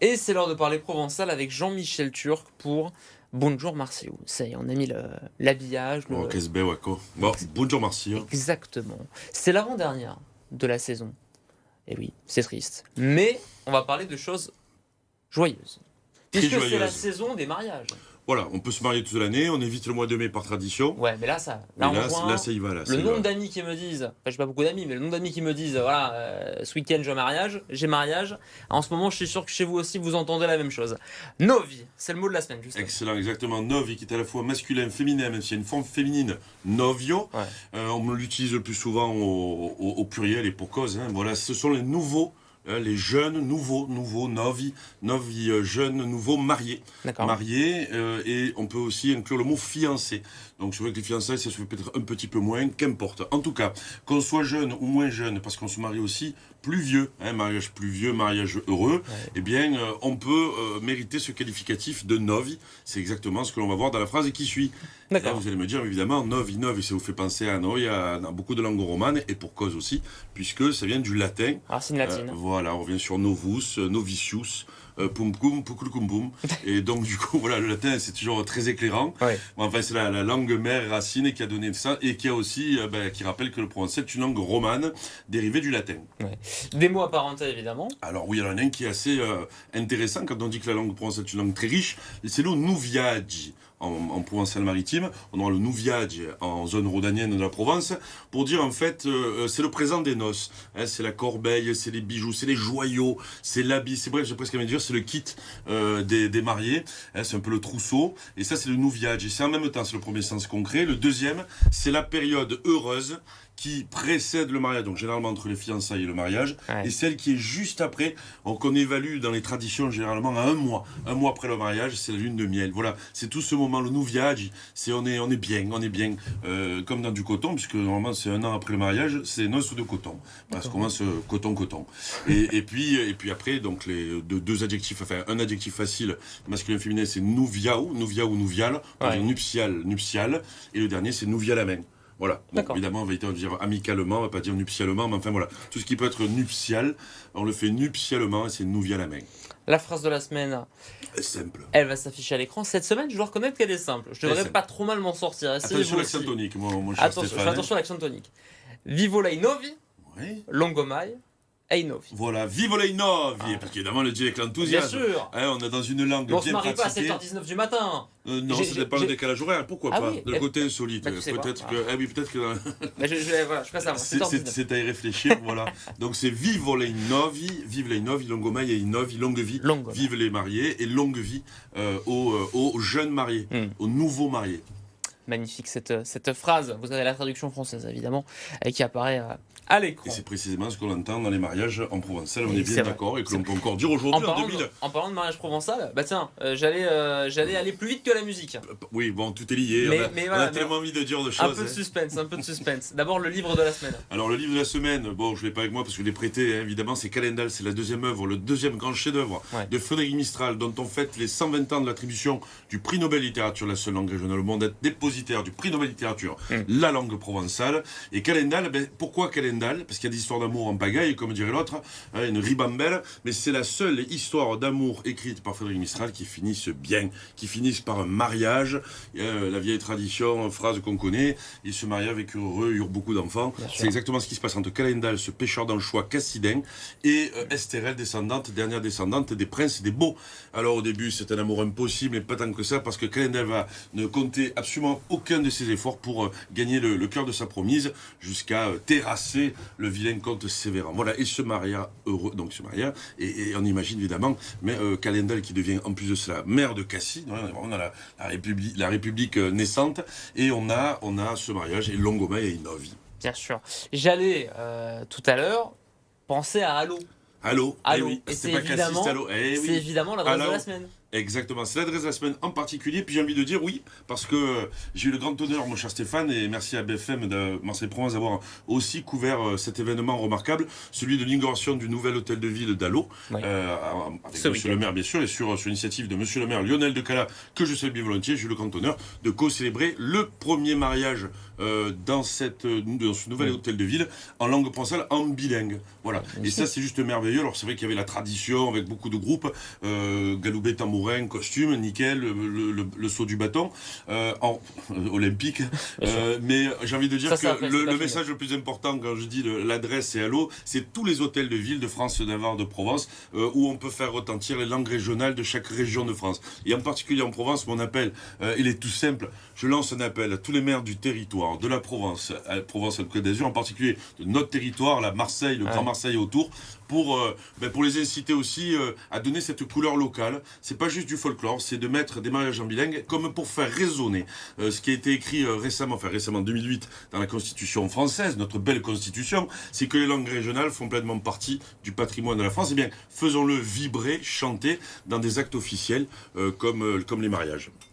Et c'est l'heure de parler provençal avec Jean-Michel Turc pour Bonjour Marseille. Ça y est, on a mis l'habillage. Oh, qu'est-ce bel, ouais, quoi. Bon, bonjour, merci. Exactement. C'est l'avant-dernière de la saison. Et oui, c'est triste. Mais on va parler de choses joyeuses. Très Puisque c'est joyeuse. la saison des mariages. Voilà, on peut se marier toute l'année, on évite le mois de mai par tradition. Ouais, mais là, Mais on là, rejoint là, ça y va, là. ça le y nombre va. d'amis qui me disent, enfin, j'ai pas beaucoup d'amis, mais le nombre d'amis qui me disent, voilà, ce week-end, j'ai mariage. En ce moment, je suis sûr que chez vous aussi, vous entendez la même chose. Novi, c'est le mot de la semaine, justement. Excellent, exactement. Novi, qui est à la fois masculin, féminin, même s'il y a une forme féminine, novio. Ouais. On l'utilise le plus souvent au pluriel et pour cause. Hein. Voilà, ce sont les nouveaux, les jeunes, nouveaux, novi, jeunes, nouveaux, mariés. D'accord. Mariés, et on peut aussi inclure le mot fiancé. Donc c'est vrai que les fiançailles, ça se fait peut-être un petit peu moins, qu'importe. En tout cas, qu'on soit jeune ou moins jeune, parce qu'on se marie aussi plus vieux, hein, mariage plus vieux, mariage heureux, Ouais. eh bien, on peut mériter ce qualificatif de novi. C'est exactement ce que l'on va voir dans la phrase qui suit. Là, D'accord. vous allez me dire, évidemment, novi, ça vous fait penser à noi, dans beaucoup de langues romanes, et pour cause aussi, puisque ça vient du latin. Racine latine. Voilà, on revient sur novus, novicius, pum pum, puculcum pum. Et donc, du coup, voilà, le latin, c'est toujours très éclairant. Ouais. Enfin, c'est la langue mère racine qui a donné ça, et qui a aussi, qui rappelle que le provençal est une langue romane, dérivée du latin. Ouais. Des mots apparentés, évidemment. Alors oui, il y en a un qui est assez intéressant quand on dit que la langue provençale est une langue très riche, et c'est le nuviagi. En provençal maritime, on aura le nuviagi en zone rhodanienne de la Provence, pour dire en fait, c'est le présent des noces. Hein, c'est la corbeille, c'est les bijoux, c'est les joyaux, c'est l'habit, c'est bref, j'ai presque envie de dire, c'est le kit des mariés, hein, c'est un peu le trousseau, et ça c'est le nuviagi. C'est en même temps, c'est le premier sens concret. Le deuxième, c'est la période heureuse qui précède le mariage, donc généralement entre les fiançailles et le mariage, Ouais. et celle qui est juste après, qu'on évalue dans les traditions généralement à un mois. Un mois après le mariage, c'est la lune de miel. Voilà, c'est tout ce moment, le nuviagi, c'est on est bien, comme dans du coton, puisque normalement c'est un an après le mariage, c'est noces de coton. Voilà, ça commence coton. Et puis après, donc les deux adjectifs, enfin un adjectif facile, masculin féminin, c'est nuvial, on va Ouais. dire nuptial, et le dernier c'est nuvialamen. Voilà. Bon, D'accord. évidemment, on va dire amicalement, on va pas dire nuptialement, mais enfin voilà. Tout ce qui peut être nuptial, on le fait nuptialement et c'est nuvialamen. La phrase de la semaine, Simple. elle va s'afficher à l'écran. Cette semaine, je dois reconnaître qu'elle est simple. Je devrais simple. pas trop mal m'en sortir. Essayez Attention vous l'accent aussi. tonique, moi je suis Attention, je Stéphane. fais attention à l'accent tonique. Vivo lei novi, Oui. longomai, ei novi. Voilà, vive les novi, Ah. parce qu'évidemment le dit avec Bien l'enthousiasme. sûr. Hein, on est dans une langue Mais on se bien marie pas à pratiquée. 7h19 du matin. Non, J'ai- ça dépend j'ai- le décalage horaire. Pourquoi Ah pas oui, Le mais- côté insolite. bah, tu sais Peut-être quoi, que. Ah oui, peut-être que. Mais voilà, je ferai ça. Moi, C'est 7h19. c'est à y réfléchir, voilà. Donc c'est vive les novi, longomai et novi, longue vie. Longue. Vive les mariés et longue vie aux jeunes mariés, aux nouveaux mariés. Magnifique cette phrase. Vous avez la traduction française, évidemment, qui apparaît à l'écran. Et c'est précisément ce qu'on entend dans les mariages en provençal, on Et est c'est bien vrai. d'accord, et que C'est l'on peut encore dire En aujourd'hui en parlant, 2000. en parlant de mariage provençal, bah tiens, j'allais aller plus vite que la musique. Oui, bon, tout est lié, Mais on voilà, a mais tellement envie de dire de Un choses. peu de hein. suspense, un peu de suspense. D'abord le livre de la semaine. Alors le livre de la semaine, bon je l'ai pas avec moi parce que je l'ai prêté hein, évidemment, c'est Calendal, c'est la deuxième œuvre, le deuxième grand chef-d'œuvre Ouais. de Frédéric Mistral, dont on fête les 120 ans de l'attribution du prix Nobel littérature, la seule langue régionale au monde, être dépositaire du prix Nobel littérature, la langue provençale. Et Calendal, pourquoi Calendal? Parce qu'il y a des histoires d'amour en pagaille, comme dirait l'autre, hein, une ribambelle, mais c'est la seule histoire d'amour écrite par Frédéric Mistral qui finisse bien, qui finisse par un mariage, la vieille tradition, phrase qu'on connaît, ils se marient avec heureux, ils eurent beaucoup d'enfants. Bien sûr. C'est exactement ce qui se passe entre Calendal, ce pêcheur d'anchois cassidin, et Estérelle, dernière descendante des princes et des beaux. Alors au début, c'est un amour impossible, mais pas tant que ça, parce que Calendal va ne compter absolument aucun de ses efforts pour gagner le cœur de sa promise, jusqu'à terrasser le vilain comte Sévéran. Voilà, il se maria heureux, donc il se maria, et on imagine évidemment, mais Calendal qui devient en plus de cela maire de Cassis, on a la République naissante, et on a ce mariage, et Longomai et Novi. Bien sûr. J'allais tout à l'heure penser à Halo. Allô. Allô. Eh oui, Et c'était c'est pas évidemment, Cassis, allô. Eh c'est oui. évidemment l'adresse de Allô. la semaine. Exactement, c'est l'adresse de la semaine en particulier. Puis j'ai envie de dire oui, parce que j'ai eu le grand honneur, mon cher Stéphane, et merci à BFM de Marseille-Provence d'avoir aussi couvert cet événement remarquable, celui de l'inauguration du nouvel hôtel de ville d'Allo, Oui. avec Ce Monsieur le week-end. maire bien sûr, et sur l'initiative de Monsieur le maire Lionel Decala, que je salue bien volontiers. J'ai eu le grand honneur de co-célébrer le premier mariage dans ce nouvel hôtel de ville en langue provençale, en bilingue. Voilà. Et ça, c'est juste merveilleux. Alors, c'est vrai qu'il y avait la tradition avec beaucoup de groupes, Galoubet, tambourin, costume, nickel, le saut du bâton, olympique. Mais j'ai envie de dire Ça, que après, c'est pas le fini. message le plus important quand je dis l'adresse et Allo, c'est tous les hôtels de ville de France, Navarre, de Provence, où on peut faire retentir les langues régionales de chaque région de France. Et en particulier en Provence, mon appel, il est tout simple. Je lance un appel à tous les maires du territoire, de la Provence, Provence et le Côte d'Azur, en particulier de notre territoire, la Marseille, le Grand Marseille autour, pour les inciter aussi à donner cette couleur locale. C'est pas juste du folklore, c'est de mettre des mariages en bilingue comme pour faire résonner ce qui a été écrit récemment en 2008 dans la Constitution française, notre belle Constitution, c'est que les langues régionales font pleinement partie du patrimoine de la France. Eh bien, faisons-le vibrer, chanter dans des actes officiels comme les mariages.